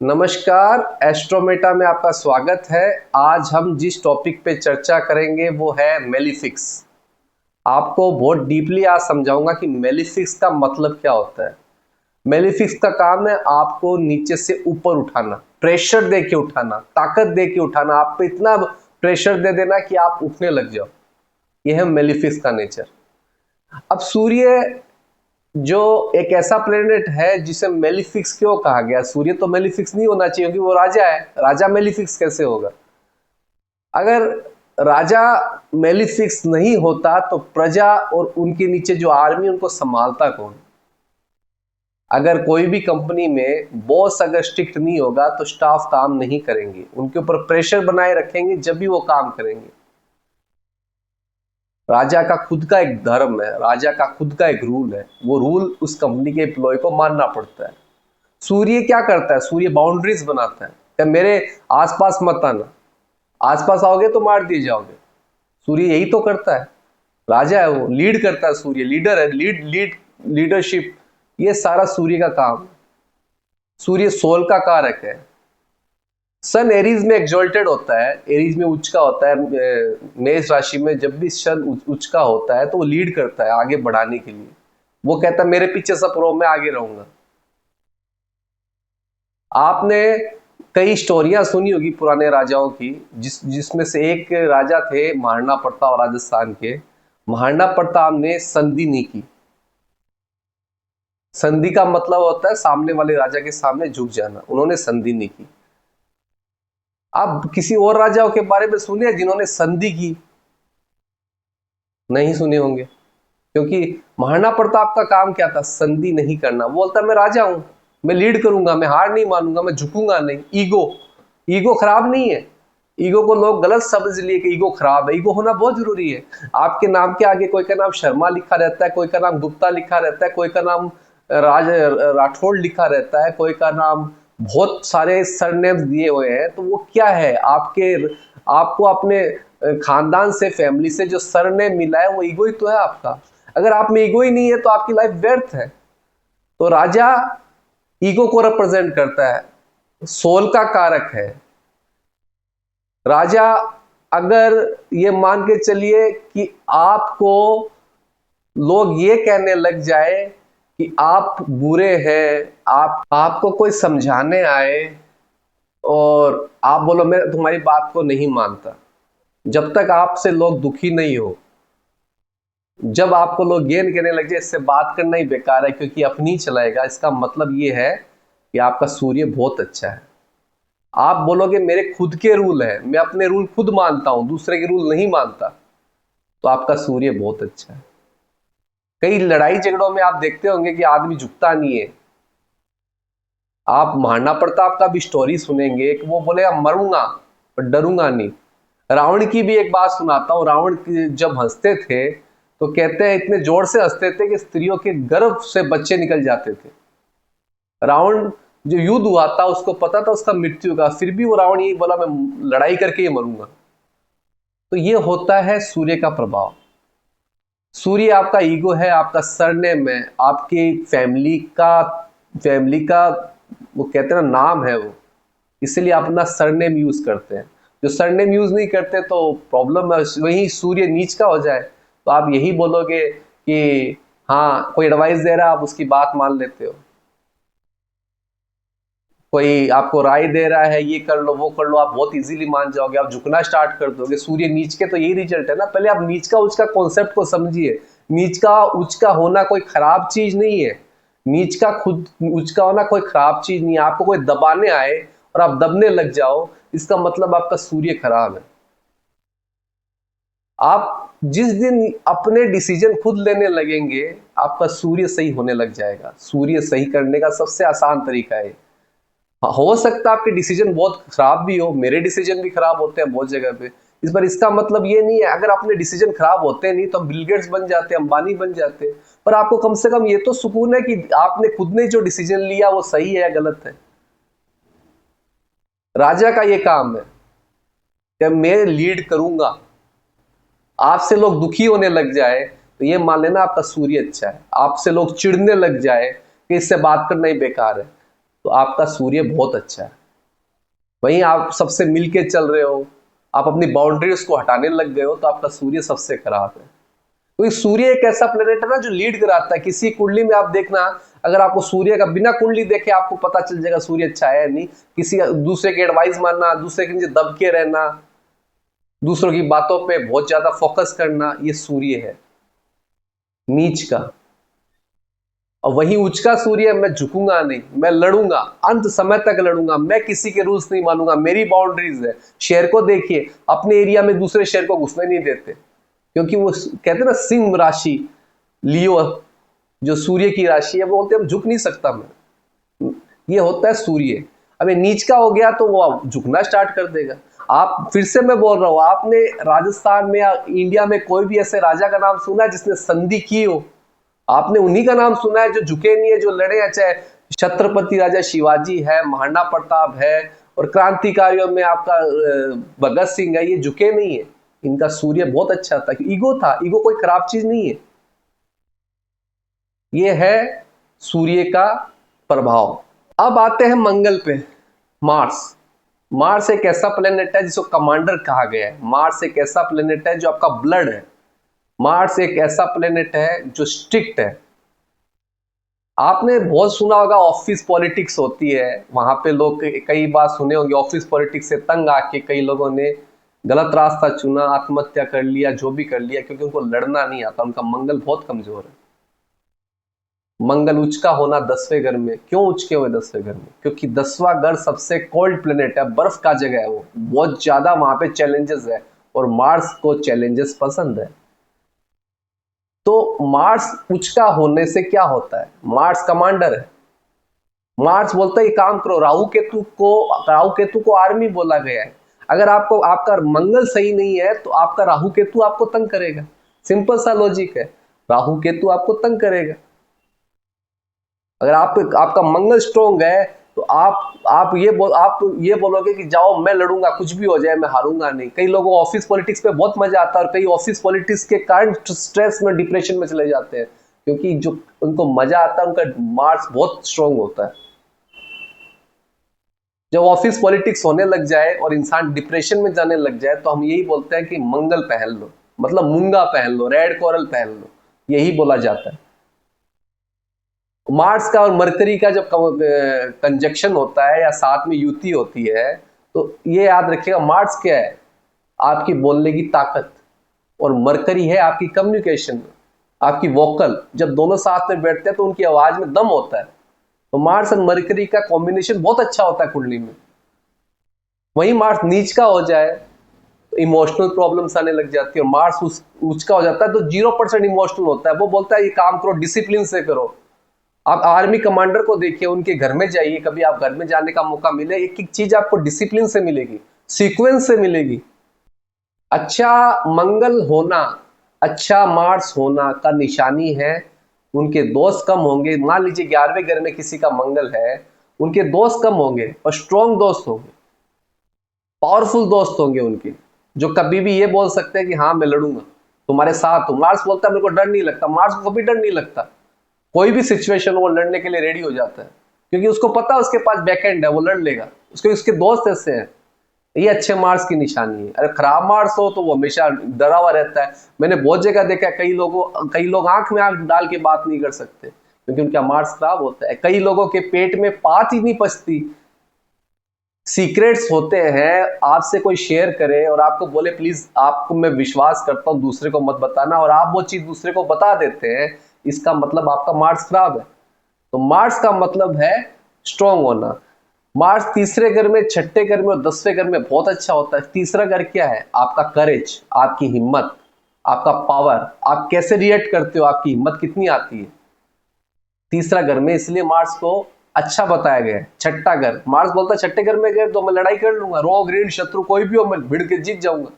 नमस्कार, एस्ट्रोमेटा में आपका स्वागत है। आज हम जिस टॉपिक पे चर्चा करेंगे वो है मेलिफिक्स। आपको बहुत डीपली आज समझाऊंगा कि मेलिफिक्स का मतलब क्या होता है। मेलिफिक्स का काम है आपको नीचे से ऊपर उठाना, प्रेशर दे के उठाना, ताकत दे के उठाना, आप पे इतना प्रेशर दे देना कि आप उठने लग जाओ। यह है मेलिफिक्स का नेचर। अब सूर्य जो एक ऐसा प्लेनेट है जिसे मेलिफिक्स क्यों कहा गया? सूर्य तो मेलिफिक्स नहीं होना चाहिए क्योंकि वो राजा है। राजा मेलिफिक्स कैसे होगा? अगर राजा मेलिफिक्स नहीं होता तो प्रजा और उनके नीचे जो आर्मी उनको संभालता कौन? अगर कोई भी कंपनी में बॉस अगर स्ट्रिक्ट नहीं होगा तो स्टाफ काम नहीं करेंगे, उनके ऊपर प्रेशर बनाए रखेंगे जब भी वो काम करेंगे। राजा का खुद का एक धर्म है, राजा का खुद का एक रूल है, वो रूल उस कंपनी के एम्प्लॉय को मानना पड़ता है। सूर्य क्या करता है? सूर्य बाउंड्रीज बनाता है कि मेरे आसपास मत आना, आसपास आओगे तो मार दिए जाओगे। सूर्य यही तो करता है, राजा है वो, लीड करता है। सूर्य लीडर है, लीडरशिप, ये सारा सूर्य का काम। सूर्य सोल का कारक है। सन एरीज में एक्सॉल्टेड होता है, एरीज में उच्च का होता है। मेष राशि में जब भी सन उच्च का होता है तो वो लीड करता है आगे बढ़ाने के लिए। वो कहता है मेरे पीछे सब रहो, मैं आगे रहूंगा। आपने कई स्टोरियां सुनी होगी पुराने राजाओं की, जिसमें से एक राजा थे महाराणा प्रताप, राजस्थान के। महाराणा प्रताप ने संधि नहीं की। संधि का मतलब होता है सामने वाले राजा के सामने झुक जाना। उन्होंने संधि नहीं की। आप किसी और राजाओं के बारे में सुने जिन्होंने संधि की? नहीं सुने होंगे, क्योंकि महाराणा प्रताप का काम क्या था? संधि नहीं करना। वो बोलता मैं राजा हूं, मैं लीड करूंगा, मैं हार नहीं मानूंगा, मैं झुकूंगा नहीं। ईगो खराब नहीं है। ईगो को लोग गलत समझ लिए कि ईगो खराब है। ईगो होना बहुत जरूरी है। आपके नाम के आगे कोई का नाम शर्मा लिखा रहता है, कोई का नाम गुप्ता लिखा रहता है, कोई का नाम राठौड़ लिखा रहता है, कोई का नाम, बहुत सारे सरनेम्स दिए हुए हैं। तो वो क्या है? आपको अपने खानदान से, फैमिली से जो सरनेम मिला है वो ईगो ही तो है आपका। अगर आप में ईगो ही नहीं है तो आपकी लाइफ व्यर्थ है। तो राजा ईगो को रिप्रेजेंट करता है, सोल का कारक है राजा। अगर ये मान के चलिए कि आपको लोग ये कहने लग जाए कि आप बुरे हैं, आपको कोई समझाने आए और आप बोलो मैं तुम्हारी बात को नहीं मानता, जब तक आपसे लोग दुखी नहीं हो, जब आपको लोग ये कहने लग जाए इससे बात करना ही बेकार है क्योंकि अपनी चलाएगा, इसका मतलब ये है कि आपका सूर्य बहुत अच्छा है। आप बोलोगे मेरे खुद के रूल है, मैं अपने रूल खुद मानता हूं, दूसरे के रूल नहीं मानता, तो आपका सूर्य बहुत अच्छा है। कई लड़ाई झगड़ों में आप देखते होंगे कि आदमी झुकता नहीं है। आप महाराणा प्रताप का भी स्टोरी सुनेंगे कि वो बोले मरूंगा पर डरूंगा नहीं। रावण की भी एक बात सुनाता हूं। रावण जब हंसते थे तो कहते हैं इतने जोर से हंसते थे कि स्त्रियों के गर्भ से बच्चे निकल जाते थे। रावण जो युद्ध हुआ था उसको पता था उसका मृत्यु का, फिर भी वो रावण यही बोला मैं लड़ाई करके ही मरूंगा। तो ये होता है सूर्य का प्रभाव। सूर्य आपका ईगो है, आपका सरनेम है, आपकी फैमिली का वो कहते हैं ना नाम है वो, इसलिए आप अपना सरनेम यूज करते हैं। जो सरनेम यूज नहीं करते तो प्रॉब्लम है। वही सूर्य नीच का हो जाए तो आप यही बोलोगे कि हाँ कोई एडवाइस दे रहा है आप उसकी बात मान लेते हो, कोई आपको राय दे रहा है ये कर लो वो कर लो, आप बहुत इजीली मान जाओगे, आप झुकना स्टार्ट कर दोगे। सूर्य नीच के तो यही रिजल्ट है ना। पहले आप नीच का उच्च का कॉन्सेप्ट को समझिए। नीच का उच्च का होना कोई खराब चीज नहीं है। नीच का खुद उच्च का होना कोई खराब चीज नहीं है। आपको कोई दबाने आए और आप दबने लग जाओ, इसका मतलब आपका सूर्य खराब है। आप जिस दिन अपने डिसीजन खुद लेने लगेंगे आपका सूर्य सही होने लग जाएगा। सूर्य सही करने का सबसे आसान तरीका है। हो सकता है आपके डिसीजन बहुत खराब भी हो, मेरे डिसीजन भी खराब होते हैं बहुत जगह पे। इस बार इसका मतलब ये नहीं है अगर अपने डिसीजन खराब होते नहीं तो हम बिल गेट्स बन जाते, अंबानी बन जाते। पर आपको कम से कम ये तो सुकून है कि आपने खुद ने जो डिसीजन लिया वो सही है या गलत है। राजा का ये काम है कि मैं लीड करूंगा। आपसे लोग दुखी होने लग जाए तो ये मान लेना आपका सूर्य अच्छा है। आपसे लोग चिढ़ने लग जाए कि इससे बात करना ही बेकार है, तो आपका सूर्य बहुत अच्छा है। वहीं आप सबसे मिलके चल रहे हो, आप अपनी बाउंड्रीज को हटाने लग गए हो, तो आपका सूर्य सबसे खराब है। क्योंकि सूर्य एक ऐसा प्लेनेट है ना जो लीड कराता है। किसी कुंडली में आप देखना, अगर आपको सूर्य का बिना कुंडली देखे आपको पता चल जाएगा सूर्य अच्छा है नहीं। किसी दूसरे की एडवाइस मानना, दूसरे के नीचे दब के रहना, दूसरों की बातों पे बहुत ज्यादा फोकस करना, ये सूर्य है नीच का। और वही उच्च का सूर्य, मैं झुकूंगा नहीं, मैं लड़ूंगा, अंत समय तक लड़ूंगा, मैं किसी के रूल्स नहीं मानूंगा, मेरी बाउंड्रीज है। शेर को देखिए, अपने एरिया में दूसरे शेर को घुसने नहीं देते, क्योंकि वो कहते ना सिंह राशि, लियो जो सूर्य की राशि है, वो बोलते हम झुक नहीं सकता मैं। ये होता है सूर्य। अब ये नीच का हो गया तो वो झुकना स्टार्ट कर देगा। आप फिर से मैं बोल रहा हूं, आपने राजस्थान में या इंडिया में कोई भी ऐसे राजा का नाम सुना है जिसने संधि की हो? आपने उन्हीं का नाम सुना है जो झुके नहीं है, जो लड़े हैं। चाहे छत्रपति राजा शिवाजी है, महाराणा प्रताप है, और क्रांतिकारियों में आपका भगत सिंह है, ये झुके नहीं है। इनका सूर्य बहुत अच्छा था। ईगो था, ईगो कोई खराब चीज नहीं है। ये है सूर्य का प्रभाव। अब आते हैं मंगल पे, मार्स। मार्स एक ऐसा प्लेनेट है जिसको कमांडर कहा गया है। मार्स एक ऐसा प्लेनेट है जो आपका ब्लड है। मार्स एक ऐसा प्लेनेट है जो स्ट्रिक्ट है। आपने बहुत सुना होगा ऑफिस पॉलिटिक्स होती है, वहां पे लोग कई बार सुने होंगे, ऑफिस पॉलिटिक्स से तंग आके कई लोगों ने गलत रास्ता चुना, आत्महत्या कर लिया, जो भी कर लिया, क्योंकि उनको लड़ना नहीं आता, उनका मंगल बहुत कमजोर है। मंगल उच्च का होना 10वें घर में, क्यों उच्च के हुए 10वें घर में? क्योंकि 10वां घर सबसे कोल्ड प्लेनेट है, बर्फ का जगह है, वो बहुत ज्यादा वहां पे चैलेंजेस है, और मार्स को चैलेंजेस पसंद है। तो मार्स उच्च का होने से क्या होता है? मार्स कमांडर है। मार्स बोलता है ये काम करो। राहु केतु को आर्मी बोला गया है। अगर आपको आपका मंगल सही नहीं है तो आपका राहु केतु आपको तंग करेगा। सिंपल सा लॉजिक है, राहु केतु आपको तंग करेगा। अगर आपका मंगल स्ट्रोंग है तो आप ये बोलोगे कि जाओ मैं लड़ूंगा, कुछ भी हो जाए मैं हारूंगा नहीं। कई लोगों को ऑफिस पॉलिटिक्स पे बहुत मजा आता है, और कई ऑफिस पॉलिटिक्स के कारण स्ट्रेस में, डिप्रेशन में चले जाते हैं, क्योंकि जो उनको मजा आता है उनका मार्स बहुत स्ट्रोंग होता है। जब ऑफिस पॉलिटिक्स होने लग जाए और इंसान डिप्रेशन में जाने लग जाए तो हम यही बोलते हैं कि मंगल पहन लो, मतलब मूंगा पहन लो, रेड कोरल पहन लो, यही बोला जाता है। मार्स का और मरकरी का जब कंजक्शन होता है या साथ में युति होती है, तो ये याद रखिएगा, मार्स क्या है? आपकी बोलने की ताकत, और मरकरी है आपकी कम्युनिकेशन, आपकी वोकल। जब दोनों साथ में बैठते हैं तो उनकी आवाज में दम होता है। तो मार्स और मरकरी का कॉम्बिनेशन बहुत अच्छा होता है कुंडली में। वहीं मार्स नीच का हो जाए तो इमोशनल प्रॉब्लम्स आने लग जाती है। और मार्स उच्च का हो जाता है तो 0% इमोशनल होता है। वो बोलता है ये काम करो, डिसिप्लिन से करो। आप आर्मी कमांडर को देखिए, उनके घर में जाइए, कभी आप घर में जाने का मौका मिले, एक एक चीज आपको डिसिप्लिन से मिलेगी, सीक्वेंस से मिलेगी। अच्छा मंगल होना, अच्छा मार्स होना का निशानी है उनके दोस्त कम होंगे। मान लीजिए 11वें घर में किसी का मंगल है, उनके दोस्त कम होंगे और स्ट्रॉन्ग दोस्त होंगे, पावरफुल दोस्त होंगे उनके, जो कभी भी ये बोल सकते हैं कि हाँ मैं लड़ूंगा, तुम्हारे साथ हूं। मार्स बोलता है मेरे को डर नहीं लगता। मार्स को कभी डर नहीं लगता, कोई भी सिचुएशन वो लड़ने के लिए रेडी हो जाता है, क्योंकि उसको पता है उसके पास बैकएंड है, वो लड़ लेगा। उसके दोस्त ऐसे हैं। ये अच्छे मार्स की निशानी है। अरे खराब मार्स हो तो वो हमेशा डरा हुआ रहता है। मैंने बहुत जगह देखा है, कई लोग आंख में आंख डाल के बात नहीं कर सकते, क्योंकि उनका मार्स खराब होता है। कई लोगों के पेट में बात ही नहीं पचती, सीक्रेट्स होते हैं, आपसे कोई शेयर करे और आपको बोले प्लीज आपको मैं विश्वास करता हूं, दूसरे को मत बताना, और आप वो चीज दूसरे को बता देते हैं, इसका मतलब आपका मार्स खराब है। तो मार्स का मतलब है स्ट्रॉन्ग होना। मार्स तीसरे घर में, छठे घर में और 10वें घर में बहुत अच्छा होता है। तीसरा घर क्या है? आपका करेज, आपकी हिम्मत, आपका पावर, आप कैसे रिएक्ट करते हो, आपकी हिम्मत कितनी आती है, तीसरा घर में। इसलिए मार्स को अच्छा बताया गया है। छठा घर, मार्स बोलता है छठे घर में गए तो मैं लड़ाई कर लूंगा, रोग ऋण शत्रु कोई भी हो मैं भिड़ के जीत जाऊंगा।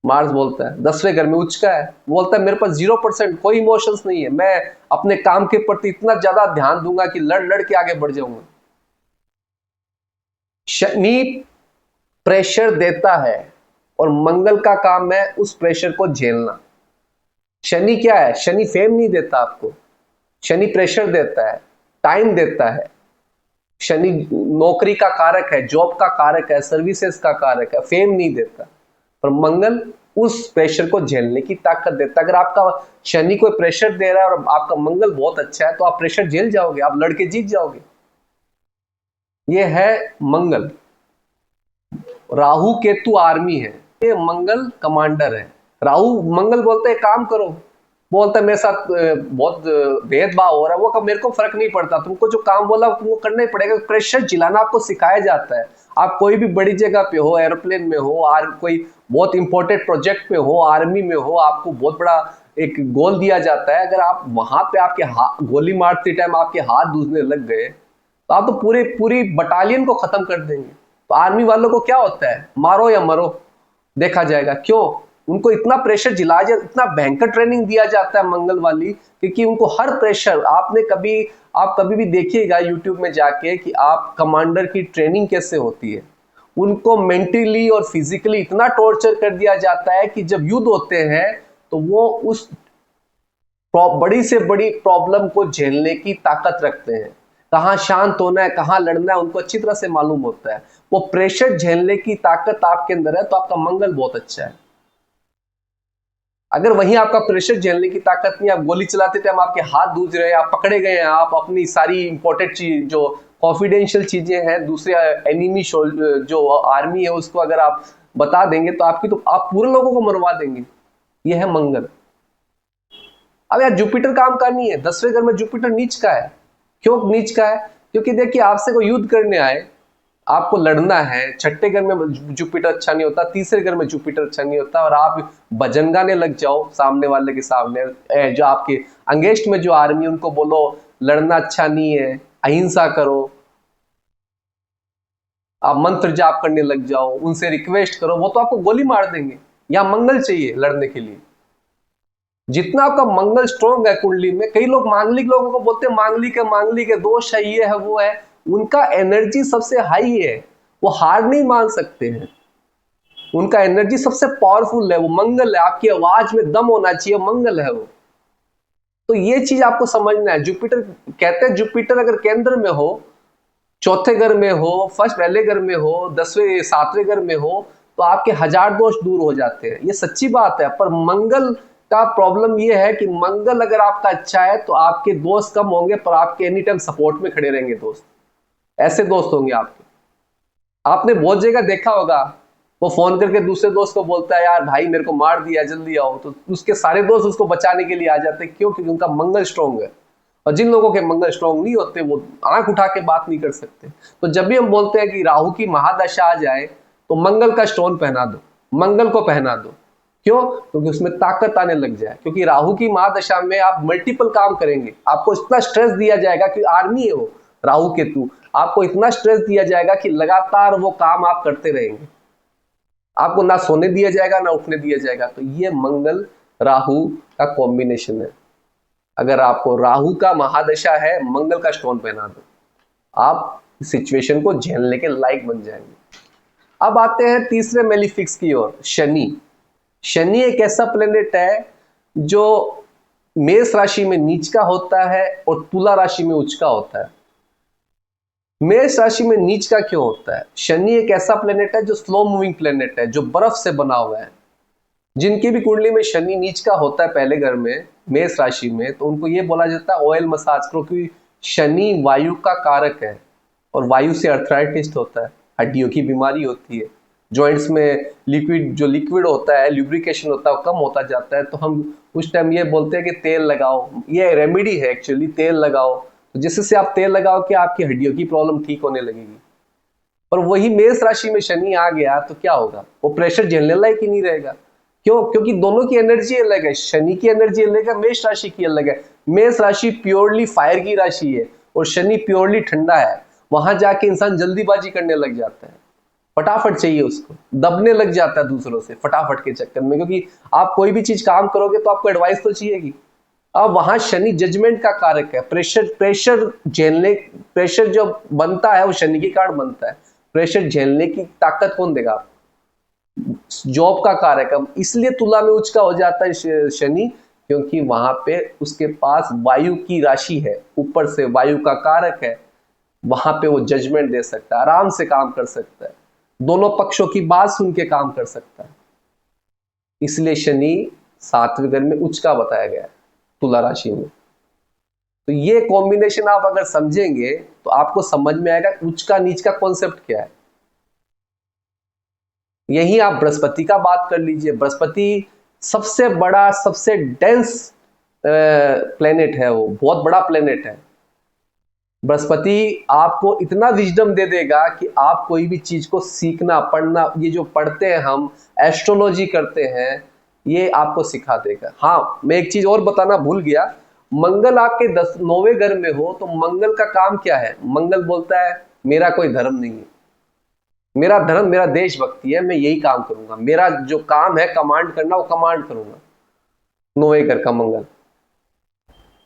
मार्स बोलता है 10वें घर में उच्च का है, बोलता है मेरे पास 0% कोई इमोशंस नहीं है, मैं अपने काम के प्रति इतना ज्यादा ध्यान दूंगा कि लड़ लड़ के आगे बढ़ जाऊंगा। शनि प्रेशर देता है और मंगल का काम है उस प्रेशर को झेलना। शनि क्या है? शनि फेम नहीं देता आपको, शनि प्रेशर देता है। टाइम देता है। शनि नौकरी का कारक है, जॉब का कारक है, सर्विसेज का कारक है, फेम नहीं देता। पर मंगल उस प्रेशर को झेलने की ताकत देता है। अगर आपका शनि कोई प्रेशर दे रहा है और आपका मंगल बहुत अच्छा है तो आप प्रेशर झेल जाओगे, आप लड़के जीत जाओगे। ये है मंगल। राहु केतु आर्मी है, ये मंगल कमांडर है। राहु मंगल बोलते हैं काम करो, बोलता है मेरे साथ बहुत भेदभाव हो रहा है, वो कब मेरे को फर्क नहीं पड़ता, तुमको जो काम बोला तुमको करना ही पड़ेगा। प्रेशर जिलाना आपको सिखाया जाता है। आप कोई भी बड़ी जगह पे हो, एरोप्लेन में हो, कोई बहुत इंपॉर्टेंट प्रोजेक्ट में हो, आर्मी में हो, आपको बहुत बड़ा एक गोल दिया जाता है। अगर आप वहां पे आपके गोली मारते टाइम आपके हाथ दूसने लग गए तो आप तो पूरी बटालियन को खत्म कर देंगे। तो आर्मी वालों को क्या होता है, मारो या मरो, देखा जाएगा। क्यों? उनको इतना प्रेशर जिलाया जाता, इतना भयंकर ट्रेनिंग दिया जाता है मंगल वाली, क्योंकि उनको हर प्रेशर, आप कभी भी देखिएगा यूट्यूब में जाके कि आप कमांडर की ट्रेनिंग कैसे होती है। उनको मेंटली और फिजिकली इतना टॉर्चर कर दिया जाता है कि जब युद्ध होते हैं तो वो उस बड़ी से बड़ी प्रॉब्लम को झेलने की ताकत रखते हैं। कहाँ शांत होना है, कहाँ लड़ना है, उनको अच्छी तरह से मालूम होता है। वो प्रेशर झेलने की ताकत आपके अंदर है तो आपका मंगल बहुत अच्छा है। अगर वहीं आपका प्रेशर झेलने की ताकत नहीं, आप गोली चलाते टाइम आपके हाथ दूज रहे हैं, आप पकड़े गए हैं, आप अपनी सारी इंपॉर्टेंट चीज जो कॉन्फिडेंशियल चीजें हैं दूसरे एनिमी जो आर्मी है उसको अगर आप बता देंगे तो आप पूरे लोगों को मरवा देंगे। ये है मंगल। अब यार जुपिटर काम का नहीं है, 10वें घर में जुपिटर नीच का है। क्यों नीच का है? क्योंकि देखिए आपसे कोई युद्ध करने आए, आपको लड़ना है, 6ठे घर में जुपिटर अच्छा नहीं होता, 3रे घर में जुपिटर अच्छा नहीं होता, और आप भजन गाने लग जाओ सामने वाले के सामने, जो आपके अंगेस्ट में जो आर्मी उनको बोलो लड़ना अच्छा नहीं है, अहिंसा करो, आप मंत्र जाप करने लग जाओ, उनसे रिक्वेस्ट करो, वो तो आपको गोली मार देंगे। या मंगल चाहिए लड़ने के लिए। जितना आपका मंगल स्ट्रॉन्ग है कुंडली में, कई लोग मांगलिक लोगों को बोलते हैं मांगलिक है, दोष है, ये है वो है, उनका एनर्जी सबसे हाई है, वो हार नहीं मान सकते हैं, उनका एनर्जी सबसे पावरफुल है, वो मंगल है। आपकी आवाज में दम होना चाहिए, मंगल है वो। तो ये चीज आपको समझना है। जुपिटर कहते हैं, जुपिटर अगर केंद्र में हो, 4थे घर में हो, पहले घर में हो, 10वें 7वें घर में हो, तो आपके 1000 दोष दूर हो जाते हैं। ये सच्ची बात है। पर मंगल का प्रॉब्लम ये है कि मंगल अगर आपका अच्छा है तो आपके दोस्त कम होंगे, पर आपके एनी टाइम सपोर्ट में खड़े रहेंगे दोस्त। ऐसे दोस्त होंगे आपके। आपने बहुत जगह देखा होगा, वो फोन करके दूसरे दोस्त को बोलता है यार भाई मेरे को मार दिया, जल्दी आओ, तो उसके सारे दोस्त उसको बचाने के लिए आ जाते हैं। क्यों? क्योंकि उनका मंगल स्ट्रॉन्ग है। और जिन लोगों के मंगल स्ट्रॉन्ग नहीं होते वो आंख उठा के बात नहीं कर सकते। तो जब भी हम बोलते हैं कि राहु की महादशा आ जाए तो मंगल का स्टोन पहना दो, मंगल को पहना दो। क्यों? क्योंकि उसमें ताकत आने लग जाए। क्योंकि राहु की महादशा में आप मल्टीपल काम करेंगे, आपको इतना स्ट्रेस दिया जाएगा कि आर्मी है वो राहु केतु, आपको इतना स्ट्रेस दिया जाएगा कि लगातार वो काम आप करते रहेंगे, आपको ना सोने दिया जाएगा ना उठने दिया जाएगा। तो ये मंगल राहु का कॉम्बिनेशन है। अगर आपको राहु का महादशा है, मंगल का स्टोन पहना दो, आप सिचुएशन को झेलने के लायक बन जाएंगे। अब आते हैं तीसरे मेलिफिक्स की ओर, शनि। शनि एक ऐसा प्लेनेट है जो मेष राशि में नीच का होता है और तुला राशि में उच्च का होता है। मेष राशि में नीच का क्यों होता है? शनि एक ऐसा प्लेनेट है जो स्लो मूविंग प्लेनेट है, जो बर्फ से बना हुआ है। जिनकी भी कुंडली में शनि नीच का होता है पहले घर में, मेष राशि में, तो उनको ये बोला जाता है ऑयल मसाज करो, क्योंकि शनि वायु का कारक है और वायु से अर्थराइटिस होता है, हड्डियों की बीमारी होती है, जॉइंट्स में लिक्विड होता है, ल्यूब्रिकेशन होता है, कम होता जाता है। तो हम उस टाइम ये बोलते हैं कि तेल लगाओ, ये रेमेडी है एक्चुअली, तेल लगाओ, तो जिससे आप तेल लगाओ कि आपकी हड्डियों की प्रॉब्लम ठीक होने लगेगी। पर वही मेष राशि में शनि आ गया तो क्या होगा? वो प्रेशर झेलने लायक ही नहीं रहेगा। क्यों? क्योंकि दोनों की एनर्जी अलग है, शनि की एनर्जी अलग है, मेष राशि की अलग है। मेष राशि प्योरली फायर की राशि है और शनि प्योरली ठंडा है। वहां जाके इंसान जल्दीबाजी करने लग जाता है, फटाफट चाहिए उसको, दबने लग जाता है दूसरों से फटाफट के चक्कर में, क्योंकि आप कोई भी चीज काम करोगे तो आपको एडवाइस तो चाहिएगी। अब वहां शनि जजमेंट का कारक है, प्रेशर झेलने, प्रेशर जो बनता है वो शनि के कारण बनता है। प्रेशर झेलने की ताकत कौन देगा आपको? जॉब का कारक है। इसलिए तुला में उच्च का हो जाता है शनि, क्योंकि वहां पे उसके पास वायु की राशि है, ऊपर से वायु का कारक है, वहां पे वो जजमेंट दे सकता है, आराम से काम कर सकता है, दोनों पक्षों की बात सुन के काम कर सकता है। इसलिए शनि 7वें घर में उच्च का बताया गया है तुला राशि में। तो ये कॉम्बिनेशन आप अगर समझेंगे तो आपको समझ में आएगा उच्च का नीच का कॉन्सेप्ट क्या है। यही आप बृहस्पति का बात कर लीजिए, बृहस्पति सबसे बड़ा, सबसे डेंस प्लेनेट है, वो बहुत बड़ा प्लेनेट है। बृहस्पति आपको इतना विजडम दे देगा कि आप कोई भी चीज को सीखना, पढ़ना, ये जो पढ़ते हैं हम, एस्ट्रोलॉजी करते हैं, ये आपको सिखा देगा। हाँ, मैं एक चीज और बताना भूल गया, मंगल आपके 9वें घर में हो तो मंगल का काम क्या है? मंगल बोलता है मेरा कोई धर्म नहीं है, मेरा धर्म मेरा देशभक्ति है, मैं यही काम करूंगा, मेरा जो काम है कमांड करना, वो कमांड करूंगा। 9वें घर का मंगल,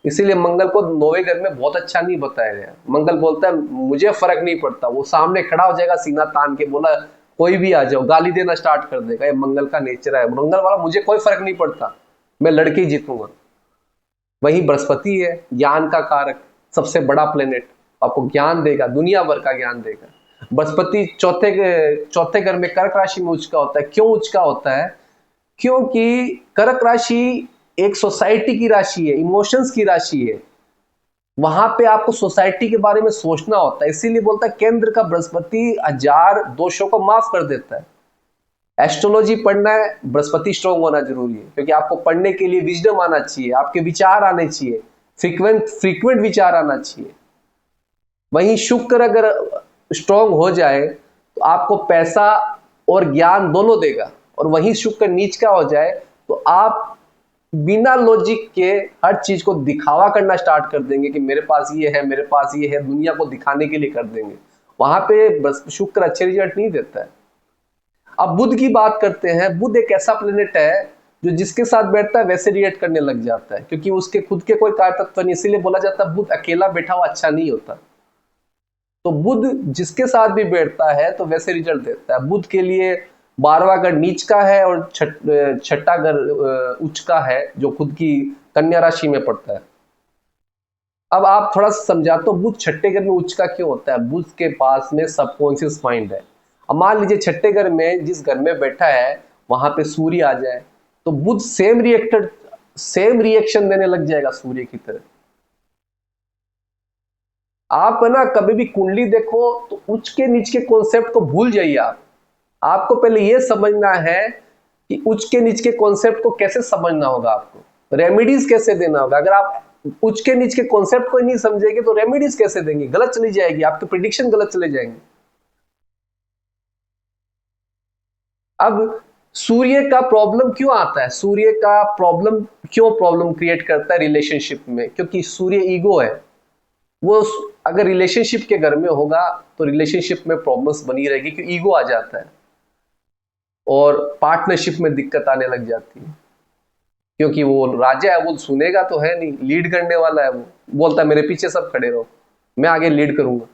इसीलिए मंगल को 9वें घर में बहुत अच्छा नहीं बताया गया। मंगल बोलता है मुझे फर्क नहीं पड़ता, वो सामने खड़ा हो जाएगा सीना तान के, बोला कोई भी आ जाओ, गाली देना स्टार्ट कर देगा। ये मंगल का नेचर है, मंगल वाला मुझे कोई फर्क नहीं पड़ता, मैं लड़के ही जीतूंगा। वही बृहस्पति है, ज्ञान का कारक, सबसे बड़ा प्लेनेट, आपको ज्ञान देगा, दुनिया भर का ज्ञान देगा। बृहस्पति चौथे घर में कर्क राशि में उच्च का होता है। क्यों उच्च का होता है? क्योंकि कर्क राशि एक सोसाइटी की राशि है, इमोशंस की राशि है, वहां पे आपको सोसाइटी के बारे में सोचना होता है। इसीलिए बोलता है केंद्र का बृहस्पति 1000 दोषों को माफ कर देता है। एस्ट्रोलॉजी पढ़ना है, बृहस्पति स्ट्रॉन्ग होना जरूरी है, क्योंकि आपको पढ़ने के लिए विजडम आना चाहिए, आपके विचार आने चाहिए, फ्रीक्वेंट विचार आना चाहिए। वहीं शुक्र अगर स्ट्रॉन्ग हो जाए तो आपको पैसा और ज्ञान दोनों देगा, और वहीं शुक्र नीच का हो जाए तो आप बिना लॉजिक के हर चीज को दिखावा करना स्टार्ट कर देंगे कि मेरे पास ये है, मेरे पास ये है, दुनिया को दिखाने के लिए कर देंगे। वहां पे शुक्र अच्छे रिजल्ट नहीं देता है। अब बुध की बात करते हैं। बुध एक ऐसा प्लेनेट है जो जिसके साथ बैठता है वैसे रिएक्ट करने लग जाता है, क्योंकि उसके खुद के कोई कार्य तत्व नहीं, इसीलिए बोला जाता है बुध अकेला बैठा हुआ अच्छा नहीं होता। तो बुध जिसके साथ भी बैठता है तो वैसे रिजल्ट देता है। बुध के लिए 12वां घर नीच का है और छठा घर उच्च का है, जो खुद की कन्या राशि में पड़ता है। अब आप थोड़ा सा समझा तो बुध छठे घर में उच्च का क्यों होता है? बुध के पास में सबकॉन्शियस माइंड है। अब मान लीजिए छठे घर में जिस घर में बैठा है वहां पे सूर्य आ जाए तो बुध सेम रिएक्शन देने लग जाएगा सूर्य की तरह। आप ना कभी भी कुंडली देखो तो उच्च के नीच के कॉन्सेप्ट को भूल जाइए। आपको पहले यह समझना है कि उच्च के नीच के कॉन्सेप्ट को कैसे समझना होगा, आपको रेमेडीज कैसे देना होगा। अगर आप उच्च के नीच के कॉन्सेप्ट को ही नहीं समझेंगे तो रेमेडीज कैसे देंगे? गलत चली जाएगी, आपके प्रिडिक्शन गलत चले जाएंगे। अब सूर्य का प्रॉब्लम क्यों आता है? सूर्य का प्रॉब्लम क्रिएट करता है रिलेशनशिप में? क्योंकि सूर्य ईगो है। वो अगर रिलेशनशिप के घर में होगा तो रिलेशनशिप में प्रॉब्लम्स बनी रहेगी, क्योंकि ईगो आ जाता है और पार्टनरशिप में दिक्कत आने लग जाती है। क्योंकि वो राजा है, वो सुनेगा तो है नहीं, लीड करने वाला है, वो बोलता है मेरे पीछे सब खड़े रहो, मैं आगे लीड करूंगा।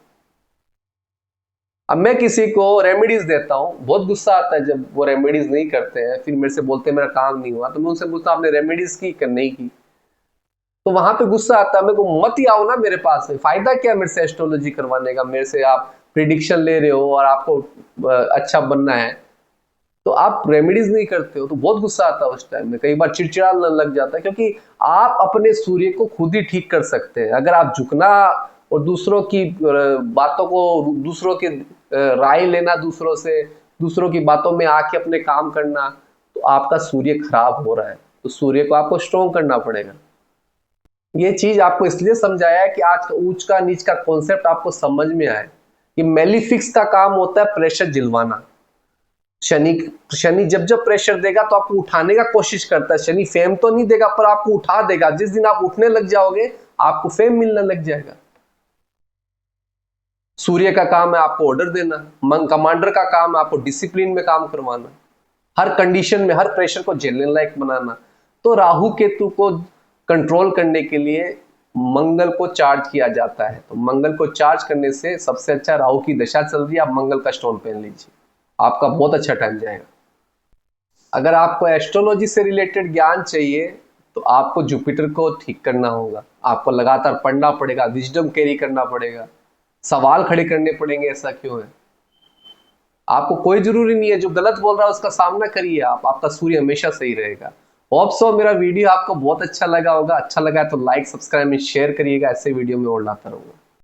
अब मैं किसी को रेमेडीज देता हूँ, बहुत गुस्सा आता है जब वो रेमेडीज नहीं करते हैं, फिर मेरे से बोलते हैं मेरा काम नहीं हुआ, तो मैं उनसे पूछता हूँ आपने रेमेडीज की कि नहीं की? तो वहां पे गुस्सा आता है, मेरे को मत ही आओ ना मेरे पास, फायदा क्या मेरे से एस्ट्रोलॉजी करवाने का? मेरे से आप प्रिडिक्शन ले रहे हो और आपको अच्छा बनना है तो आप रेमेडीज नहीं करते हो, तो बहुत गुस्सा आता है उस टाइम में। कई बार चिड़चिड़ा लग जाता है, क्योंकि आप अपने सूर्य को खुद ही ठीक कर सकते हैं। अगर आप झुकना और दूसरों की बातों को, दूसरों की राय लेना, दूसरों की बातों में आके अपने काम करना, तो आपका सूर्य खराब हो रहा है, तो सूर्य को आपको स्ट्रॉन्ग करना पड़ेगा। ये चीज आपको इसलिए समझाया है कि आज का ऊंच का नीच का कॉन्सेप्ट आपको समझ में आए कि मेलिफिक्स का काम होता है प्रेशर जिलवाना। शनि जब प्रेशर देगा तो आपको उठाने का कोशिश करता है। शनि फेम तो नहीं देगा पर आपको उठा देगा। जिस दिन आप उठने लग जाओगे आपको फेम मिलने लग जाएगा। सूर्य का काम है आपको ऑर्डर देना, कमांडर का काम है आपको डिसिप्लिन में काम करवाना, हर कंडीशन में हर प्रेशर को झेलने लायक बनाना। तो राहु केतु को कंट्रोल करने के लिए मंगल को चार्ज किया जाता है। तो मंगल को चार्ज करने से सबसे अच्छा, राहु की दशा चल रही है, आप मंगल का स्टोन पहन लीजिए, आपका बहुत अच्छा टाइम जाएगा। अगर आपको एस्ट्रोलॉजी से रिलेटेड ज्ञान चाहिए तो आपको जुपिटर को ठीक करना होगा, आपको लगातार पढ़ना पड़ेगा, विजडम कैरी करना पड़ेगा, सवाल खड़े करने पड़ेंगे ऐसा क्यों है। आपको कोई जरूरी नहीं है जो गलत बोल रहा है उसका सामना करिए आप, आपका सूर्य हमेशा सही रहेगा। होप सो मेरा वीडियो आपको बहुत अच्छा लगा होगा। अच्छा लगा तो लाइक सब्सक्राइब में शेयर करिएगा, ऐसे वीडियो में और लाता रहूंगा।